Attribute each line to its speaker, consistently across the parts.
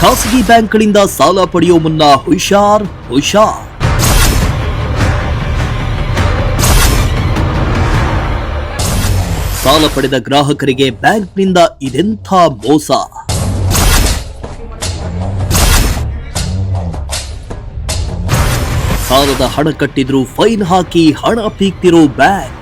Speaker 1: ಖಾಸಗಿ ಬ್ಯಾಂಕ್ಗಳಿಂದ ಸಾಲ ಪಡೆಯುವ ಮುನ್ನ ಹುಷಾರ್. ಸಾಲ ಪಡೆದ ಗ್ರಾಹಕರಿಗೆ ಬ್ಯಾಂಕ್ನಿಂದ ಇದೆಂಥ ಮೋಸ. ಸಾಲದ ಹಣ ಕಟ್ಟಿದ್ರು ಫೈನ್ ಹಾಕಿ ಹಣ ಪೀಕ್ತಿರೋ ಬ್ಯಾಂಕ್.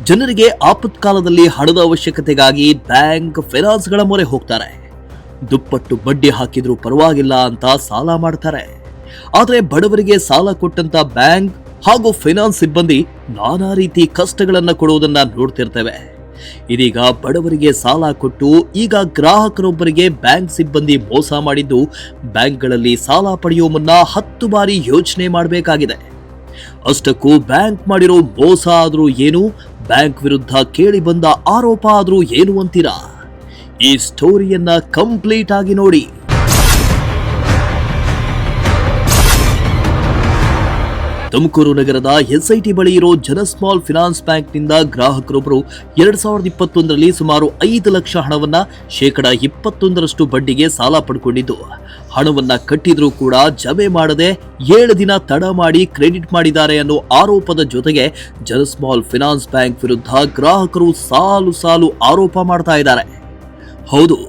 Speaker 1: ಜನರಿಗೆ ಆಪತ್ಕಾಲದಲ್ಲಿ ಹಣದ ಅವಶ್ಯಕತೆಗಾಗಿ ಬ್ಯಾಂಕ್ ಫೈನಾನ್ಸ್ಗಳ ಮೊರೆ ಹೋಗ್ತಾರೆ. ದುಪ್ಪಟ್ಟು ಬಡ್ಡಿ ಹಾಕಿದ್ರೂ ಪರವಾಗಿಲ್ಲ ಅಂತ ಸಾಲ ಮಾಡ್ತಾರೆ. ಆದರೆ ಬಡವರಿಗೆ ಸಾಲ ಕೊಟ್ಟಂತ ಬ್ಯಾಂಕ್ ಹಾಗೂ ಫೈನಾನ್ಸ್ ಸಿಬ್ಬಂದಿ ನಾನಾ ರೀತಿ ಕಷ್ಟಗಳನ್ನ ಕೊಡುವುದನ್ನ ನೋಡ್ತಿರ್ತೇವೆ. ಇದೀಗ ಬಡವರಿಗೆ ಸಾಲ ಕೊಟ್ಟು ಈಗ ಗ್ರಾಹಕರೊಬ್ಬರಿಗೆ ಬ್ಯಾಂಕ್ ಸಿಬ್ಬಂದಿ ಮೋಸ ಮಾಡಿದ್ದು ಬ್ಯಾಂಕ್ಗಳಲ್ಲಿ ಸಾಲ ಪಡೆಯುವ ಮುನ್ನ 10 ಬಾರಿ ಯೋಚನೆ ಮಾಡಬೇಕಾಗಿದೆ. ಅಷ್ಟಕ್ಕೂ ಬ್ಯಾಂಕ್ ಮಾಡಿರೋ ಮೋಸ ಆದ್ರೂ ಏನು, ಬ್ಯಾಂಕ್ ವಿರುದ್ಧ ಕೇಳಿ ಬಂದ ಆರೋಪ ಆದ್ರೂ ಏನು ಅಂತೀರಾ? ಈ ಸ್ಟೋರಿಯನ್ನ ಕಂಪ್ಲೀಟ್ ಆಗಿ ನೋಡಿ. ತುಮಕೂರು ನಗರದ ಎಸ್ಐಟಿ ಬಳಿ ಇರೋ ಜನ ಸ್ಮಾಲ್ ಫಿನಾನ್ಸ್ ಬ್ಯಾಂಕ್ನಿಂದ ಗ್ರಾಹಕರೊಬ್ಬರು 2021ರಲ್ಲಿ ಸುಮಾರು 5 ಲಕ್ಷ ಹಣವನ್ನ %21 ಬಡ್ಡಿಗೆ ಸಾಲ ಪಡ್ಕೊಂಡಿದ್ದು, ಹಣವನ್ನ ಕಟ್ಟಿದ್ರೂ ಕೂಡ ಜಮೆ ಮಾಡದೆ 7 ದಿನ ತಡ ಮಾಡಿ ಕ್ರೆಡಿಟ್ ಮಾಡಿದ್ದಾರೆ ಅನ್ನೋ ಆರೋಪದ ಜೊತೆಗೆ ಜನ ಸ್ಮಾಲ್ ಫಿನಾನ್ಸ್ ಬ್ಯಾಂಕ್ ವಿರುದ್ಧ ಗ್ರಾಹಕರು ಸಾಲು ಆರೋಪ ಮಾಡ್ತಾ ಇದ್ದಾರೆ. ಹೌದು,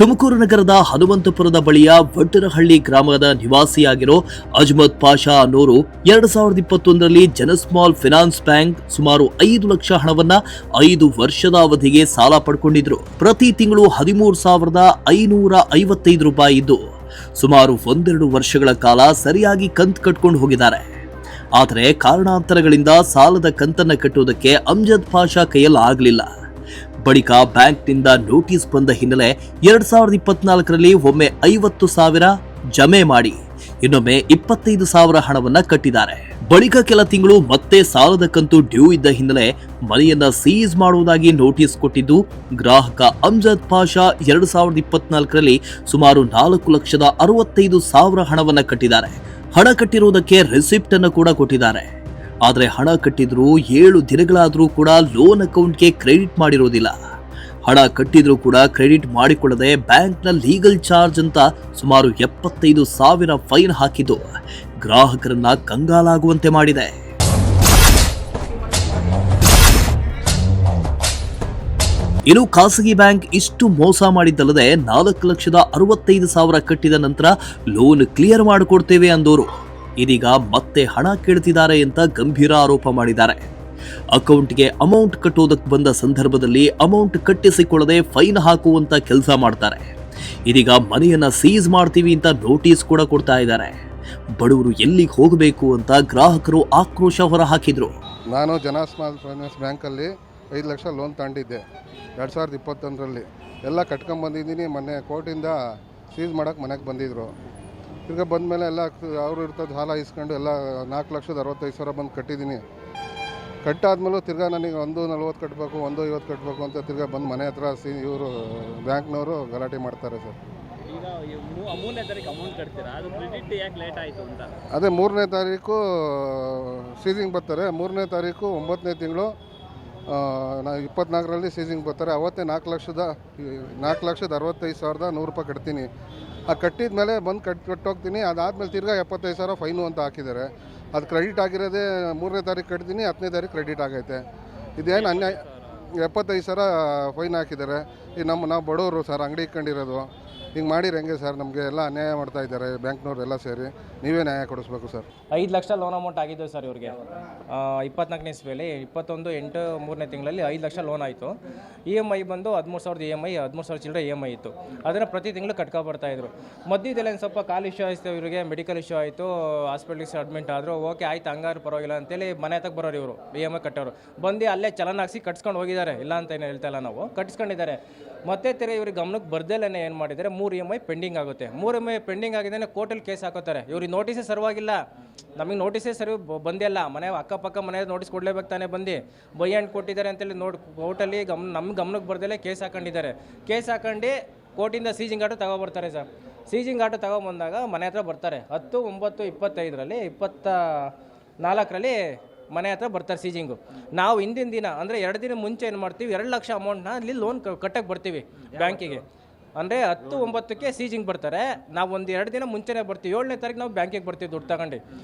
Speaker 1: ತುಮಕೂರು ನಗರದ ಹನುಮಂತಪುರದ ಬಳಿಯ ವಡ್ಡರಹಳ್ಳಿ ಗ್ರಾಮದ ನಿವಾಸಿಯಾಗಿರೋ ಅಜ್ಮತ್ ಪಾಷಾ ಅನ್ನೋರು 2021ರಲ್ಲಿ ಜನ ಸ್ಮಾಲ್ ಫಿನಾನ್ಸ್ ಬ್ಯಾಂಕ್ ಸುಮಾರು 5 ಲಕ್ಷ ಹಣವನ್ನ 5 ವರ್ಷದ ಅವಧಿಗೆ ಸಾಲ ಪಡ್ಕೊಂಡಿದ್ರು. ಪ್ರತಿ ತಿಂಗಳು 13,555 ರೂಪಾಯಿ ಇದ್ದು ಸುಮಾರು 1-2 ವರ್ಷಗಳ ಕಾಲ ಸರಿಯಾಗಿ ಕಂತು ಕಟ್ಕೊಂಡು ಹೋಗಿದ್ದಾರೆ. ಆದರೆ ಕಾರಣಾಂತರಗಳಿಂದ ಸಾಲದ ಕಂತನ್ನ ಕಟ್ಟುವುದಕ್ಕೆ ಅಮ್ಜದ್ ಪಾಷಾ ಕೈಯಲ್ಲಿ ಆಗಲಿಲ್ಲ. ಬಳಿಕ ಬ್ಯಾಂಕ್ನಿಂದ ನೋಟಿಸ್ ಬಂದ ಹಿನ್ನೆಲೆ 2024ರಲ್ಲಿ ಒಮ್ಮೆ 50,000 ಜಮೆ ಮಾಡಿ ಇನ್ನೊಮ್ಮೆ 25,000 ಹಣವನ್ನ ಕಟ್ಟಿದ್ದಾರೆ. ಬಳಿಕ ಕೆಲ ತಿಂಗಳು ಮತ್ತೆ ಸಾಲದ ಕಂತು ಡ್ಯೂ ಇದ್ದ ಹಿನ್ನೆಲೆ ಮನೆಯನ್ನ ಸೀಸ್ ಮಾಡುವುದಾಗಿ ನೋಟಿಸ್ ಕೊಟ್ಟಿದ್ದು ಗ್ರಾಹಕ ಅಮ್ಜದ್ ಪಾಷಾ 2024ರಲ್ಲಿ ಸುಮಾರು 4,65,000 ಹಣವನ್ನ ಕಟ್ಟಿದ್ದಾರೆ. ಹಣ ಕಟ್ಟಿರುವುದಕ್ಕೆ ರಿಸಿಪ್ಟ್ ಅನ್ನು ಕೂಡ ಕೊಟ್ಟಿದ್ದಾರೆ. ಆದರೆ ಹಣ ಕಟ್ಟಿದ್ರು 7 ದಿನಗಳಾದರೂ ಕೂಡ ಲೋನ್ ಅಕೌಂಟ್ಗೆ ಕ್ರೆಡಿಟ್ ಮಾಡಿರೋದಿಲ್ಲ. ಹಣ ಕಟ್ಟಿದ್ರೂ ಕೂಡ ಕ್ರೆಡಿಟ್ ಮಾಡಿಕೊಳ್ಳದೆ ಬ್ಯಾಂಕ್ನ ಲೀಗಲ್ ಚಾರ್ಜ್ ಅಂತ ಸುಮಾರು 75,000 ಫೈನ್ ಹಾಕಿದ್ದು ಗ್ರಾಹಕರನ್ನ ಕಂಗಾಲಾಗುವಂತೆ ಮಾಡಿದೆ. ಇನ್ನು ಖಾಸಗಿ ಬ್ಯಾಂಕ್ ಇಷ್ಟು ಮೋಸ ಮಾಡಿದ್ದಲ್ಲದೆ 4,65,000 ಕಟ್ಟಿದ ನಂತರ ಲೋನ್ ಕ್ಲಿಯರ್ ಮಾಡಿಕೊಡ್ತೇವೆ ಅಂದೋರು ಇದೀಗ ಮತ್ತೆ ಹಣ ಕೇಳ್ತಿದ್ದಾರೆ ಅಂತ ಗಂಭೀರ ಆರೋಪ ಮಾಡಿದ್ದಾರೆ. ಅಕೌಂಟ್ಗೆ ಅಮೌಂಟ್ ಕಟ್ಟೋದಕ್ಕೆ ಬಂದ ಸಂದರ್ಭದಲ್ಲಿ ಅಮೌಂಟ್ ಕಟ್ಟಿಸಿಕೊಳ್ಳದೆ ಫೈನ್ ಹಾಕುವಂತ ಕೆಲಸ ಮಾಡ್ತಾರೆ. ಇದೀಗ ಮನೆಯನ್ನ ಸೀಸ್ ಮಾಡ್ತೀವಿ ಅಂತ ನೋಟಿಸ್ ಕೂಡ ಕೊಡ್ತಾ ಇದ್ದಾರೆ. ಬಡವರು ಎಲ್ಲಿಗೆ ಹೋಗಬೇಕು ಅಂತ ಗ್ರಾಹಕರು ಆಕ್ರೋಶ ಹೊರ ಹಾಕಿದ್ರು.
Speaker 2: ನಾನು ಜನ ಸ್ಮಾಲ್ ಫೈನಾನ್ಸ್ ಬ್ಯಾಂಕಲ್ಲಿ 5 ಲಕ್ಷ ಲೋನ್ ತಗೊಂಡಿದ್ದೆ 2021ರಲ್ಲಿ. ಎಲ್ಲ ಕಟ್ಕೊಂಡ್ಬಂದಿದ್ದೀನಿ. ಮೊನ್ನೆ ಕೋರ್ಟಿಂದ ಸೀಸ್ ಮಾಡೋಕ್ಕೆ ಮನೆಗೆ ಬಂದಿದ್ರು. ತಿರ್ಗಿ ಬಂದಮೇಲೆ ಎಲ್ಲ ಅವರು ಇರ್ತದೆ ಸಾಲ ಇಸ್ಕೊಂಡು ಎಲ್ಲ 4,65,000 ಬಂದು ಕಟ್ಟಿದ್ದೀನಿ. ಕಟ್ಟಾದ್ಮೇಲೂ ತಿರ್ಗಿ ನನಗೆ 1,40 ಕಟ್ಟಬೇಕು 1,50 ಕಟ್ಟಬೇಕು ಅಂತ ತಿರ್ಗಿ ಬಂದು ಮನೆ ಹತ್ರ ಇವರು ಬ್ಯಾಂಕ್ನವರು ಗಲಾಟೆ ಮಾಡ್ತಾರೆ ಸರ್. ಅದೇ 3ನೇ ತಾರೀಕು ಸೀಸಿಂಗ್ ಬರ್ತಾರೆ. 3ನೇ ತಾರೀಕು 9ನೇ ತಿಂಗಳು 24ರಲ್ಲಿ ಸೀಸಿಂಗ್ ಬರ್ತಾರೆ. ಅವತ್ತೇ 4,65,100 ರೂಪಾಯಿ ಕಟ್ತೀನಿ. ಆ ಕಟ್ಟಿದ ಮೇಲೆ ಬಂದು ಕಟ್ಟೋಗ್ತೀನಿ. ಅದಾದಮೇಲೆ ತಿರ್ಗಾ 75,000 ಫೈನು ಅಂತ ಹಾಕಿದ್ದಾರೆ. ಅದು ಕ್ರೆಡಿಟ್ ಆಗಿರೋದೇ 3ನೇ ತಾರೀಕು ಕಟ್ತೀನಿ, 10ನೇ ತಾರೀಕು ಕ್ರೆಡಿಟ್ ಆಗೈತೆ. ಇದೇನು ಅನ್ಯಾಯ. 75,000 ಫೈನ್ ಹಾಕಿದ್ದಾರೆ. ಈಗ ನಾವು ಬಡವರು ಸರ್, ಅಂಗಡಿ ಇಟ್ಕೊಂಡಿರೋದು. ಹಿಂಗೆ ಮಾಡಿರಿ ಹೆಂಗೆ ಸರ್? ನಮಗೆ ಎಲ್ಲ ಅನ್ಯಾಯ ಮಾಡ್ತಾ ಇದ್ದಾರೆ ಬ್ಯಾಂಕ್ನವ್ರೆಲ್ಲ ಸೇರಿ. ನೀವೇ ನ್ಯಾಯ ಕೊಡಿಸ್ಬೇಕು ಸರ್.
Speaker 3: 5 ಲಕ್ಷ ಲೋನ್ ಅಮೌಂಟ್ ಆಗಿದ್ದು ಸರ್ ಇವ್ರಿಗೆ 24ನೇ ಇಸ್ವಿಯಲ್ಲಿ 21/8 3ನೇ ತಿಂಗಳಲ್ಲಿ 5 ಲಕ್ಷ ಲೋನ್ ಆಯಿತು. EMI ಬಂದು 13,000 EMI 13,000 ಚಿಲ್ಲರೆ EMI ಇತ್ತು. ಅದನ್ನು ಪ್ರತಿ ತಿಂಗಳು ಕಟ್ಕೊಬರ್ತಾಯಿದ್ರು. ಮಧ್ಯದಲ್ಲಿ ಒಂದು ಸ್ವಲ್ಪ ಕಾಲ್ ಇಶ್ಯೂ ಆಯಿತು ಇವರಿಗೆ, ಮೆಡಿಕಲ್ ಇಶ್ಯೂ ಆಯಿತು, ಹಾಸ್ಪಿಟ್ಲಿಗೆ ಅಡ್ಮಿಟ್ ಆದರು. ಓಕೆ ಆಯ್ತು, ಹಂಗಾರು ಪರವಾಗಿಲ್ಲ ಅಂತೇಳಿ ಮನೆ ಹತ್ತಕ್ಕೆ ಬರೋರು ಇವರು EMI ಕಟ್ಟೋರು. ಬಂದು ಅಲ್ಲೇ ಚಲನ್ ಹಾಕ್ಸಿ ಕಟ್ಸ್ಕೊಂಡು ಹೋಗಿದ್ದಾರೆ. ಇಲ್ಲ ಅಂತ ಏನು ಹೇಳ್ತಾ ಇಲ್ಲ, ನಾವು ಕಟ್ಸ್ಕೊಂಡಿದ್ದಾರೆ. ಮತ್ತೆ ತಿರ್ಗಿ ಇವ್ರಿಗೆ ಗಮನಕ್ಕೆ ಬರ್ದಲ್ಲೇ ಏನು ಮಾಡಿದ್ದಾರೆ, 3 EMI ಪೆಂಡಿಂಗ್ ಆಗುತ್ತೆ. 3 EMI ಪೆಂಡಿಂಗ್ ಆಗಿದ್ದೇನೆ ಕೋರ್ಟಲ್ಲಿ ಕೇಸ್ ಹಾಕೋತಾರೆ. ಇವ್ರಿಗೆ ನೋಟಿಸೇ ಸರ್ವಾಗಿಲ್ಲ. ನಮಗೆ ನೋಟಿಸೇ ಸರಿ ಬಂದಿಲ್ಲ. ಮನೆ ಅಕ್ಕಪಕ್ಕ ಮನೆ ನೋಟಿಸ್ ಕೊಡಲೇಬೇಕು ತಾನೇ. ಬಂದು ಬೈ ಹ್ಯಾಂಡ್ ಕೊಟ್ಟಿದ್ದಾರೆ ಅಂತೇಳಿ ನೋಡಿ ಕೋರ್ಟಲ್ಲಿ ನಮ್ಮ ಗಮನಕ್ಕೆ ಬರ್ದಲ್ಲೇ ಕೇಸ್ ಹಾಕೊಂಡಿದ್ದಾರೆ. ಕೇಸ್ ಹಾಕೊಂಡು ಕೋರ್ಟಿಂದ ಸೀಜಿಂಗ್ ಆರ್ಡರ್ ತಗೊಬರ್ತಾರೆ ಸರ್. ಸೀಜಿಂಗ್ ಆರ್ಡರ್ ತಗೊಬಂದಾಗ ಮನೆ ಹತ್ರ ಬರ್ತಾರೆ. 10/9/25ರಲ್ಲಿ 24ರಲ್ಲಿ ಮನೆ ಹತ್ರ ಬರ್ತಾರೆ ಸೀಜಿಂಗು. ನಾವು ಹಿಂದಿನ ದಿನ ಅಂದರೆ 2 ದಿನ ಮುಂಚೆ ಏನು ಮಾಡ್ತೀವಿ, 2 ಲಕ್ಷ ಅಮೌಂಟ್ನ ಅಲ್ಲಿ ಲೋನ್ ಕಟ್ಟಕ್ಕೆ ಬರ್ತೀವಿ ಬ್ಯಾಂಕಿಗೆ. ಅಂದರೆ 10-9ಕ್ಕೆ ಸೀಜಿಂಗ್ ಬರ್ತಾರೆ, ನಾವು ಒಂದು 2 ದಿನ ಮುಂಚೆನೇ ಬರ್ತೀವಿ. 7ನೇ ತಾರೀಕು ನಾವು ಬ್ಯಾಂಕಿಗೆ ಬರ್ತೀವಿ ದುಡ್ಡು ತಗೊಂಡು.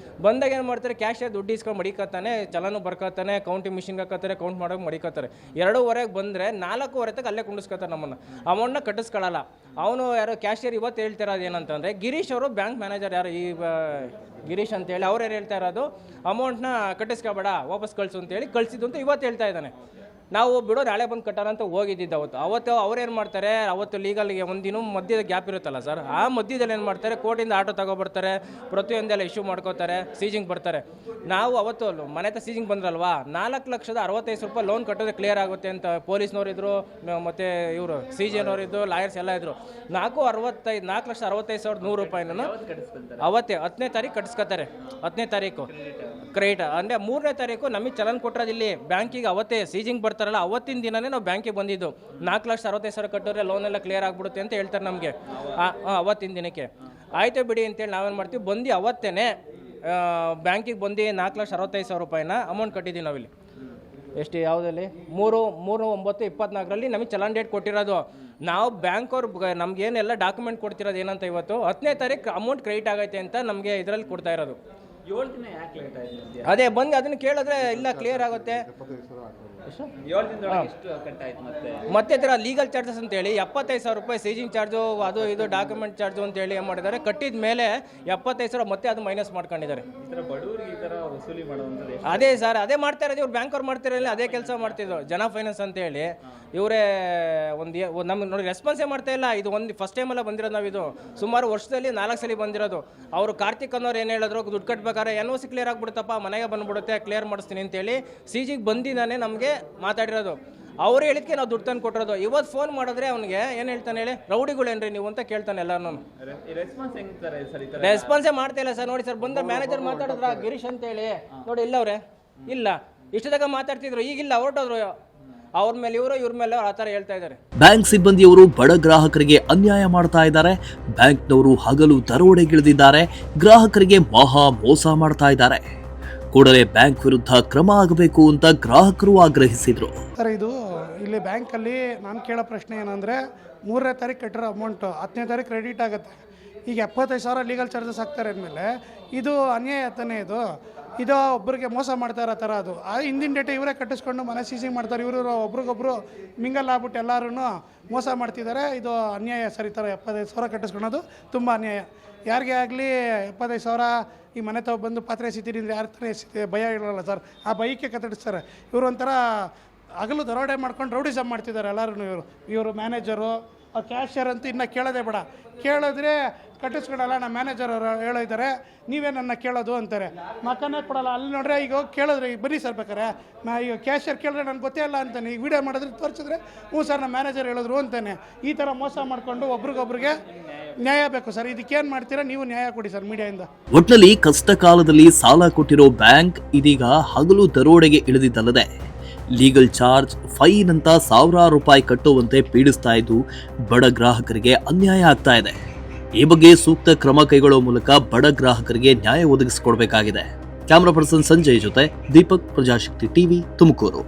Speaker 3: ಬಂದಾಗ ಏನು ಮಾಡ್ತಾರೆ, ಕ್ಯಾಶೇ ದುಡ್ಡು ಇಸ್ಕೊಂಡು ಮಡಿಕತ್ತಾನೆ, ಚಲನು ಬರ್ಕತ್ತಾನೆ, ಕೌಂಟಿಂಗ್ ಮಿಷಿನ್ಗೆ ಹಾಕತ್ತಾರೆ, ಕೌಂಟ್ ಮಾಡೋಕೆ ಮಡಿಕತ್ತಾರೆ. 2:15 ಬಂದರೆ 4:15 ತನಕ ಅಲ್ಲೇ ಕುಂಡಿಸ್ಕೊತಾರೆ ನಮ್ಮನ್ನು, ಅಮೌಂಟ್ನ ಕಟ್ಟಿಸ್ಕೊಳ್ಳಲ್ಲ. ಅವನು ಯಾರೋ ಕ್ಯಾಶಿಯರ್ ಇವತ್ತು ಹೇಳ್ತಿರೋದು ಏನಂತಂದರೆ, ಗಿರೀಶ್ ಅವರು ಬ್ಯಾಂಕ್ ಮ್ಯಾನೇಜರ್ ಯಾರು ಈ ಗಿರೀಶ್ ಅಂತೇಳಿ ಅವ್ರು ಯಾರು ಹೇಳ್ತಾ ಇರೋದು, ಅಮೌಂಟ್ನ ಕಟ್ಟಿಸ್ಕೊಬೇಡ ವಾಪಸ್ ಕಳಿಸು ಅಂತೇಳಿ ಕಳಿಸಿದ್ದು ಅಂತ ಇವತ್ತು ಹೇಳ್ತಾ ಇದ್ದಾನೆ. ನಾವು ಬಿಡೋ ನಾಳೆ ಬಂದು ಕಟ್ಟಾರ ಅಂತ ಹೋಗಿದ್ದಿದ್ದು ಅವತ್ತು ಅವ್ರೇನು ಮಾಡ್ತಾರೆ, ಅವತ್ತು ಲೀಗಲ್ಗೆ ಒಂದಿನ ಮಧ್ಯದ ಗ್ಯಾಪ್ ಇರುತ್ತಲ್ಲ ಸರ್, ಆ ಮಧ್ಯದಲ್ಲಿ ಏನು ಮಾಡ್ತಾರೆ, ಕೋರ್ಟಿಂದ ಆಟೋ ತಗೊಬರ್ತಾರೆ, ಪ್ರತಿಯೊಂದೆಲ್ಲ ಇಶ್ಯೂ ಮಾಡ್ಕೋತಾರೆ, ಸೀಜಿಂಗ್ ಬರ್ತಾರೆ. ನಾವು ಅವತ್ತು ಮನೆ ಹತ್ರ ಸೀಜಿಂಗ್ ಬಂದ್ರಲ್ವಾ, 4,65,000 ರೂಪಾಯಿ ಲೋನ್ ಕಟ್ಟೋದ್ರೆ ಕ್ಲಿಯರ್ ಆಗುತ್ತೆ ಅಂತ ಪೊಲೀಸ್ನವ್ರು ಇದ್ರು, ಮತ್ತು ಇವರು CJ ಇದ್ರು, ಲಾಯರ್ಸ್ ಎಲ್ಲ ಇದ್ರು. 4,65,100 ರೂಪಾಯಿನ ಅವತ್ತೇ 10ನೇ ತಾರೀಕು ಕಟ್ಟಿಸ್ಕೊತಾರೆ. 10ನೇ ತಾರೀಕು ಕ್ರೆಡಿಟ್ ಅಂದರೆ 3ನೇ ತಾರೀಕು ನಮಗೆ ಚಲನ್ ಕೊಟ್ಟಿರೋದಿಲ್ಲಿ ಬ್ಯಾಂಕಿಗೆ. ಅವತ್ತೇ ಸೀಜಿಂಗ್ ಬರ್ತಾರಲ್ಲ ಅವತ್ತಿನ ದಿನನೇ ನಾವು ಬ್ಯಾಂಕಿಗೆ ಬಂದಿದ್ದು. 4,65,000 ಕಟ್ಟಿದ್ರೆ ಲೋನ್ ಎಲ್ಲ ಕ್ಲಿಯರ್ ಆಗಿಬಿಡುತ್ತೆ ಅಂತ ಹೇಳ್ತಾರೆ ನಮಗೆ ಅವತ್ತಿನ ದಿನಕ್ಕೆ. ಆಯಿತು ಬಿಡಿ ಅಂತೇಳಿ ನಾವೇನು ಮಾಡ್ತೀವಿ, ಬಂದು ಅವತ್ತೇ ಬ್ಯಾಂಕಿಗೆ ಬಂದು 4,65,000 ರೂಪಾಯಿನ ಅಮೌಂಟ್ ಕಟ್ಟಿದ್ದೀವಿ ನಾವಿಲ್ಲಿ. ಎಷ್ಟು ಯಾವುದಲ್ಲಿ 3/9/24 ನಮಗೆ ಚಲನ್ ಡೇಟ್ ಕೊಟ್ಟಿರೋದು. ನಾವು ಬ್ಯಾಂಕ್ ಅವ್ರು ನಮಗೇನೆಲ್ಲ ಡಾಕ್ಯುಮೆಂಟ್ ಕೊಡ್ತಿರೋದು ಏನಂತ, ಇವತ್ತು 10ನೇ ತಾರೀಕು ಅಮೌಂಟ್ ಕ್ರೆಡಿಟ್ ಆಗೈತೆ ಅಂತ ನಮಗೆ ಇದರಲ್ಲಿ ಕೊಡ್ತಾ ಇರೋದು.
Speaker 4: 7 ದಿನ ಯಾಕೆ ಲೇಟ್ ಆಯ್ತು?
Speaker 3: ಅದೇ ಬಂದು ಅದನ್ನು ಕೇಳಿದ್ರೆ ಇಲ್ಲ ಕ್ಲಿಯರ್ ಆಗುತ್ತೆ.
Speaker 4: 7 ದಿನದೊಳಗೆ ಎಷ್ಟು ಕಟ್ಟಾಯ್ತು?
Speaker 3: ಮತ್ತೆ ಥರ ಲೀಗಲ್ ಚಾರ್ಜಸ್ ಅಂತೇಳಿ 75,000 ರೂಪಾಯಿ ಸೀಜಿಂಗ್ ಚಾರ್ಜು, ಅದು ಇದು ಡಾಕ್ಯುಮೆಂಟ್ ಚಾರ್ಜು ಅಂತೇಳಿ ಏನು ಮಾಡಿದ್ದಾರೆ, ಕಟ್ಟಿದ ಮೇಲೆ 75,000 ಮತ್ತೆ ಅದು ಮೈನಸ್ ಮಾಡ್ಕೊಂಡಿದ್ದಾರೆ.
Speaker 4: ಈ ಥರ ಬಡವರಿಗೆ ಈ ಥರ ವಸೂಲಿ ಮಾಡುವಂಥದ್ದು
Speaker 3: ಅದೇ ಸರ್, ಅದೇ ಮಾಡ್ತಾ ಇರೋದು ಇವ್ರು, ಬ್ಯಾಂಕ್ ಅವ್ರು ಮಾಡ್ತಿರಲಿಲ್ಲ, ಅದೇ ಕೆಲಸ ಮಾಡ್ತಿದ್ರು. ಜನ ಫೈನಾನ್ಸ್ ಅಂತೇಳಿ ಇವರೇ ನಮ್ಗೆ ನೋಡಿ ರೆಸ್ಪಾನ್ಸೇ ಮಾಡ್ತಾ ಇಲ್ಲ. ಇದು ಒಂದು ಫಸ್ಟ್ ಟೈಮೆಲ್ಲ ಬಂದಿರೋದು ನಾವು, ಇದು ಸುಮಾರು ವರ್ಷದಲ್ಲಿ 4 ಸಲ ಬಂದಿರೋದು. ಅವರು ಕಾರ್ತಿಕ್ ಅನ್ನೋರು ಏನು ಹೇಳಿದ್ರು, ದುಡ್ಡು ಕಟ್ಬೇಕಾದ್ರೆ NOC ಕ್ಲಿಯರ್ ಆಗಿಬಿಡುತ್ತಪ್ಪ, ಮನೆಗೆ ಬಂದ್ಬಿಡುತ್ತೆ, ಕ್ಲಿಯರ್ ಮಾಡಿಸ್ತೀನಿ ಅಂತೇಳಿ CGಗೆ ಬಂದಿದ್ದಾನೆ ನಮಗೆ ಮಾತಾಡಿರೋದು. ಅವ್ರು ಹೇಳಿದ್ಕೆ ನಾವು ದುಡ್ಡು ತಂದು ಕೊಟ್ಟಿರೋದು. ಇವತ್ತು ಫೋನ್ ಮಾಡಿದ್ರೆ ಅವ್ನಿಗೆ ಏನು ಹೇಳ್ತಾನೆ ಹೇಳಿ, ರೌಡಿಗಳೇನ್ರಿ ನೀವು ಅಂತ ಕೇಳ್ತಾನೆ ಎಲ್ಲರೂ.
Speaker 4: ರೆಸ್ಪಾನ್ಸ್ ಹೆಂಗಿದ್ದಾರೆ ಸರ್? ಈ ಥರ
Speaker 3: ರೆಸ್ಪಾನ್ಸೇ ಮಾಡ್ತಾ ಇಲ್ಲ ಸರ್. ನೋಡಿ ಸರ್, ಬಂದ ಮ್ಯಾನೇಜರ್ ಮಾತಾಡಿದ್ರ ಗಿರೀಶ್ ಅಂತೇಳಿ, ನೋಡಿ ಇಲ್ಲ ಅವ್ರೆ ಇಲ್ಲ, ಇಷ್ಟದಾಗ ಮಾತಾಡ್ತಿದ್ರು, ಈಗಿಲ್ಲ ಹೊರಟೋದ್ರು. ಅವ್ರ ಮೇಲೆ ಇವರು, ಇವ್ರ ಮೇಲೆ ಆ ಥರ ಹೇಳ್ತಾ ಇದ್ದಾರೆ.
Speaker 1: ಬ್ಯಾಂಕ್ ಸಿಬ್ಬಂದಿಯವರು ಬಡ ಗ್ರಾಹಕರಿಗೆ ಅನ್ಯಾಯ ಮಾಡ್ತಾ ಇದ್ದಾರೆ. ಬ್ಯಾಂಕ್ನವರು ಹಗಲು ದರೋಡೆಗಿಳಿದಿದ್ದಾರೆ, ಗ್ರಾಹಕರಿಗೆ ಮಹಾ ಮೋಸ ಮಾಡ್ತಾ ಇದ್ದಾರೆ. ಕೂಡಲೇ ಬ್ಯಾಂಕ್ ವಿರುದ್ಧ ಕ್ರಮ ಆಗಬೇಕು ಅಂತ ಗ್ರಾಹಕರು ಆಗ್ರಹಿಸಿದ್ರು.
Speaker 5: ಸರ್, ಇದು ಇಲ್ಲಿ ಬ್ಯಾಂಕಲ್ಲಿ ನಾನು ಕೇಳೋ ಪ್ರಶ್ನೆ ಏನಂದರೆ, 3ನೇ ತಾರೀಕು ಕಟ್ಟಿರೋ ಅಮೌಂಟು 10ನೇ ತಾರೀಕು ಕ್ರೆಡಿಟ್ ಆಗುತ್ತೆ. ಈಗ 75,000 ಲೀಗಲ್ ಚಾರ್ಜಸ್ ಹಾಕ್ತಾರೆ ಅಂದಮೇಲೆ ಇದು ಅನ್ಯಾಯ ತಾನೇ. ಇದು ಒಬ್ಬರಿಗೆ ಮೋಸ ಮಾಡ್ತಾ ಇರೋ ಥರ. ಅದು ಹಿಂದಿನ ಡೇಟೆ ಇವರೇ ಕಟ್ಟಿಸ್ಕೊಂಡು ಮನೆ ಸೀಸಿಂಗ್ ಮಾಡ್ತಾರೆ. ಇವರು ಒಬ್ರಿಗೊಬ್ರು ಮಿಂಗಲ್ ಆಗ್ಬಿಟ್ಟು ಎಲ್ಲರೂ ಮೋಸ ಮಾಡ್ತಿದ್ದಾರೆ. ಇದು ಅನ್ಯಾಯ ಸರ್. ಈ ಥರ 75,000 ಕಟ್ಟಿಸ್ಕೊಳೋದು ತುಂಬ ಅನ್ಯಾಯ. ಯಾರಿಗೇ ಆಗಲಿ 75,000 ಈ ಮನೆ ತಾವು ಬಂದು ಪಾತ್ರೆ ಎಸಿತೀರಿ ಅಂದರೆ ಯಾರ ಥರ ಎಸಿತೀವಿ, ಭಯ ಇರೋಲ್ಲ ಸರ್. ಆ ಭಯಕ್ಕೆ ಕತ್ತರಿಸ್ತಾರೆ ಇವರು. ಒಂಥರ ಹಗಲು ದರೋಡೆ ಮಾಡ್ಕೊಂಡು ರೌಡಿಸಮ್ ಮಾಡ್ತಿದ್ದಾರೆ ಎಲ್ಲರೂ. ಇವರು ಮ್ಯಾನೇಜರು, ಕ್ಯಾಶಿಯರ್ ಅಂತೂ ಇನ್ನೂ ಕೇಳೋದೇ ಬೇಡ. ಕೇಳಿದ್ರೆ ಕಟ್ಟಿಸ್ಕೊಡಲ್ಲ, ನಮ್ಮ ಮ್ಯಾನೇಜರ್ ಅವರು ಹೇಳಿದ್ದಾರೆ, ನೀವೇ ನನ್ನ ಕೇಳೋದು ಅಂತಾರೆ. ಮಕ್ಕನೇ ಕೊಡಲ್ಲ. ಅಲ್ಲಿ ನೋಡ್ರೆ ಈಗ ಹೋಗಿ ಕೇಳಿದ್ರೆ, ಈಗ ಬನ್ನಿ ಸರ್ ಬೇಕಾರೆ, ಈಗ ಕ್ಯಾಶಿಯರ್ ಕೇಳಿದ್ರೆ ನನಗೆ ಗೊತ್ತೇ ಇಲ್ಲ ಅಂತಾನೆ. ಈಗ ವಿಡಿಯೋ ಮಾಡಿದ್ರೆ ತೋರಿಸಿದ್ರೆ ಹ್ಞೂ ಸರ್ ನಮ್ಮ ಮ್ಯಾನೇಜರ್ ಹೇಳಿದ್ರು ಅಂತಾನೆ. ಈ ಥರ ಮೋಸ ಮಾಡಿಕೊಂಡು ಒಬ್ರಿಗೊಬ್ರಿಗೆ ನ್ಯಾಯ ಬೇಕು ಸರ್. ಇದಕ್ಕೇನು ಮಾಡ್ತೀರಾ ನೀವು, ನ್ಯಾಯ ಕೊಡಿ ಸರ್ ಮೀಡಿಯಾದಿಂದ.
Speaker 1: ಒಟ್ನಲ್ಲಿ ಕಷ್ಟ ಕಾಲದಲ್ಲಿ ಸಾಲ ಕೊಟ್ಟಿರೋ ಬ್ಯಾಂಕ್ ಇದೀಗ ಹಗಲು ದರೋಡೆಗೆ ಇಳಿದಿದ್ದಲ್ಲದೆ ಲೀಗಲ್ ಚಾರ್ಜ್, ಫೈನ್ ಅಂತ ಸಾವಿರಾರು ರೂಪಾಯಿ ಕಟ್ಟುವಂತೆ ಪೀಡಿಸ್ತಾ ಇದ್ದು ಬಡ ಗ್ರಾಹಕರಿಗೆ ಅನ್ಯಾಯ ಆಗ್ತಾ ಇದೆ. ಈ ಬಗ್ಗೆ ಸೂಕ್ತ ಕ್ರಮ ಕೈಗೊಳ್ಳುವ ಮೂಲಕ ಬಡ ಗ್ರಾಹಕರಿಗೆ ನ್ಯಾಯ ಒದಗಿಸಿಕೊಡಬೇಕಾಗಿದೆ. ಕ್ಯಾಮರಾ ಪರ್ಸನ್ ಸಂಜಯ್ ಜೊತೆ ದೀಪಕ್, ಪ್ರಜಾಶಕ್ತಿ ಟಿವಿ, ತುಮಕೂರು.